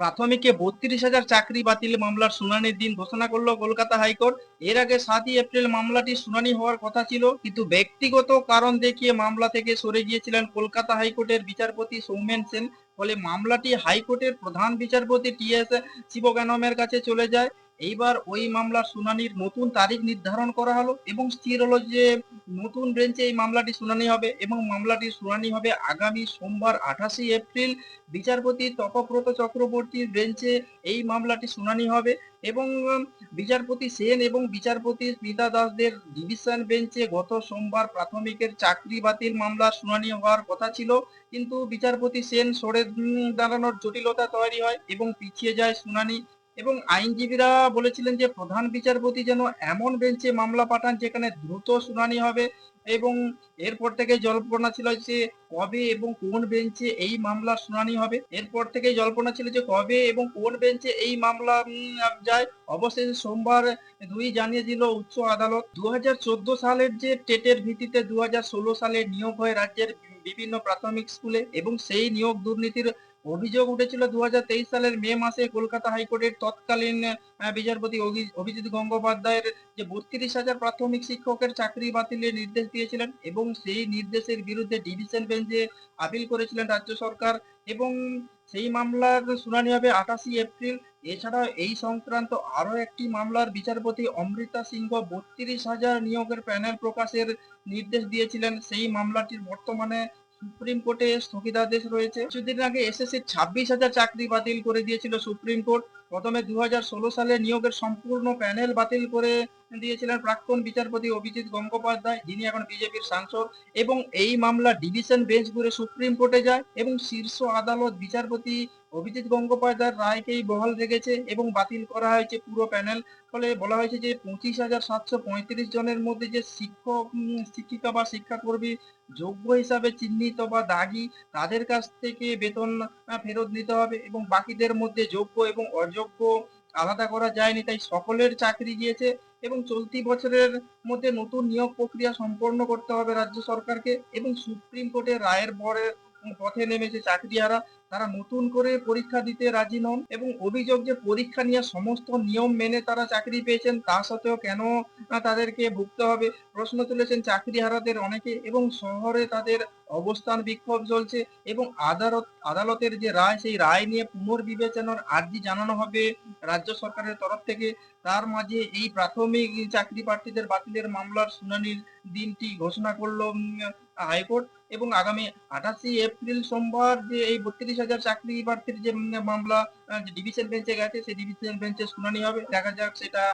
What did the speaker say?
প্রাথমিকে ৩২,০০০ চাকরি বাতিল মামলার শুনানির দিন ঘোষণা করলো কলকাতা হাইকোর্ট। এর আগে ৭ই এপ্রিল মামলাটির শুনানি হওয়ার কথা ছিল, কিন্তু ব্যক্তিগত কারণ দেখিয়ে মামলা থেকে সরে গিয়েছিলেন কলকাতা হাইকোর্টের বিচারপতি সৌমেন সেন। ফলে মামলাটি হাইকোর্টের প্রধান বিচারপতি টি.এস. শিবগানমের কাছে চলে যায়। এইবার ওই মামলার শুনানির নতুন তারিখ নির্ধারণ করা হলো এবং স্থির হলো যে নতুন বেঞ্চে এই মামলাটি শুনানি হবে এবং মামলাটির শুনানি হবে আগামী সোমবার ২৮শে এপ্রিল। বিচারপতি তপব্রত চক্রবর্তীর বেঞ্চে এই মামলাটি শুনানি হবে এবং বিচারপতি সেন এবং বিচারপতি স্মিতা দাসদের ডিভিশন বেঞ্চে গত সোমবার প্রাথমিকের চাকরি বাতিল মামলার শুনানি হওয়ার কথা ছিল, কিন্তু বিচারপতি সেন সরে দাঁড়ানোর জটিলতা তৈরি হয় এবং পিছিয়ে যায় শুনানি। এবং আইনজীবীরা বলেছিলেন যে প্রধান বিচারপতি যেন এমন বেঞ্চে মামলা পাঠান যেখানে দ্রুত শুনানি হবে এবং এরপর থেকে জল্পনা ছিল যে কবে এবং কোন বেঞ্চে এই মামলার শুনানি হবে। এরপর থেকে জল্পনা ছিল যে কবে এবং কোন বেঞ্চে এই মামলা যায়। অবশেষে সোমবার ২ জানিয়ে দিল উচ্চ আদালত। ২০১৪ সালের যে টেটের ভিত্তিতে ২০১৬ সালে নিয়োগ হয় রাজ্যের বিভিন্ন প্রাথমিক স্কুলে এবং সেই নিয়োগ দুর্নীতির অভিযোগ উঠেছিল ২০২৩ সালের মে মাসে কলকাতা হাইকোর্টের তৎকালীন বিচারপতি অভিজিৎ গঙ্গোপাধ্যায়ের যে ৩২,০০০ প্রাথমিক শিক্ষকের চাকরি বাতিলের নির্দেশ দিয়েছিলেন এবং সেই নির্দেশের বিরুদ্ধে ডিভিশন বেঞ্চে আপিল করেছিলেন রাজ্য সরকার এবং সেই মামলার শুনানি হবে ২৮শে এপ্রিল। এছাড়াও এই সংক্রান্ত আরো একটি মামলার বিচারপতি অমৃতা সিংহ ৩২,০০০ নিয়োগের প্যানেল প্রকাশের নির্দেশ দিয়েছিলেন। সেই মামলাটির বর্তমানে সুপ্রিম কোর্টে স্থগিতাদেশ রয়েছে। কিছুদিন আগে এসএসসির ২৬,০০০ চাকরি বাতিল করে দিয়েছিল সুপ্রিম কোর্ট। প্রথমে ২০১৬ সালে নিয়োগের সম্পূর্ণ প্যানেল বাতিল করে দিয়েছিলেন প্রাক্তন বিচারপতি অভিজিৎ গঙ্গোপাধ্যায়, যিনি এখন বিজেপির সাংসদ। এবং এই মামলা ডিভিশন বেঞ্চ ঘুরে সুপ্রিম কোর্টে যায় এবং শীর্ষ আদালত বিচারপতি অভিজিৎ গঙ্গোপাধ্যায়ের রায়কেই বহাল রেখেছে এবং বাতিল করা হয়েছে পুরো প্যানেল। ফলে বলা হয়েছে যে ২৫,৭৩৫ জনের মধ্যে যে শিক্ষক শিক্ষিকা বা শিক্ষাকর্মী যোগ্য হিসাবে চিহ্নিত বা দাগি, তাদের কাছ থেকে বেতন ফেরত নিতে হবে এবং বাকিদের মধ্যে যোগ্য এবং অযোগ্য আলাদা করা যায়নি, তাই সকলের চাকরি গিয়েছে এবং চলতি বছরের মধ্যে নতুন নিয়োগ প্রক্রিয়া সম্পন্ন করতে হবে রাজ্য সরকারকে এবং সুপ্রিম কোর্টের রায়ের পরে পথে নেমেছে চাকরিহারা। তারা নতুন করে পরীক্ষা দিতে রাজি নন এবং অভিযোগ যে পরীক্ষা নিয়ে সমস্ত নিয়ম মেনে তারা চাকরি পেয়েছেন, তা সত্ত্বেও কেন তাদেরকে ভুগতে হবে, প্রশ্ন তুলেছেন চাকরিহারাদের অনেকে এবং শহরে তাদের অবস্থান বিক্ষোভ চলছে এবং আদালতের যে রায়, সেই রায় নিয়ে পুনর্বিবেচনার আর্জি জানানো হবে রাজ্য সরকারের তরফ থেকে। তার মাঝে এই প্রাথমিক চাকরি প্রার্থীদের বাতিলের মামলার শুনানির দিনটি ঘোষণা করলো হাইকোর্ট এবং আগামী ২৮শে এপ্রিল সোমবার যে এই ৩২,০০০ চাকরি প্রার্থীর যে মামলা ডিভিশন বেঞ্চে গেছে, সেই ডিভিশন বেঞ্চে শুনানি হবে। দেখা যাক সেটা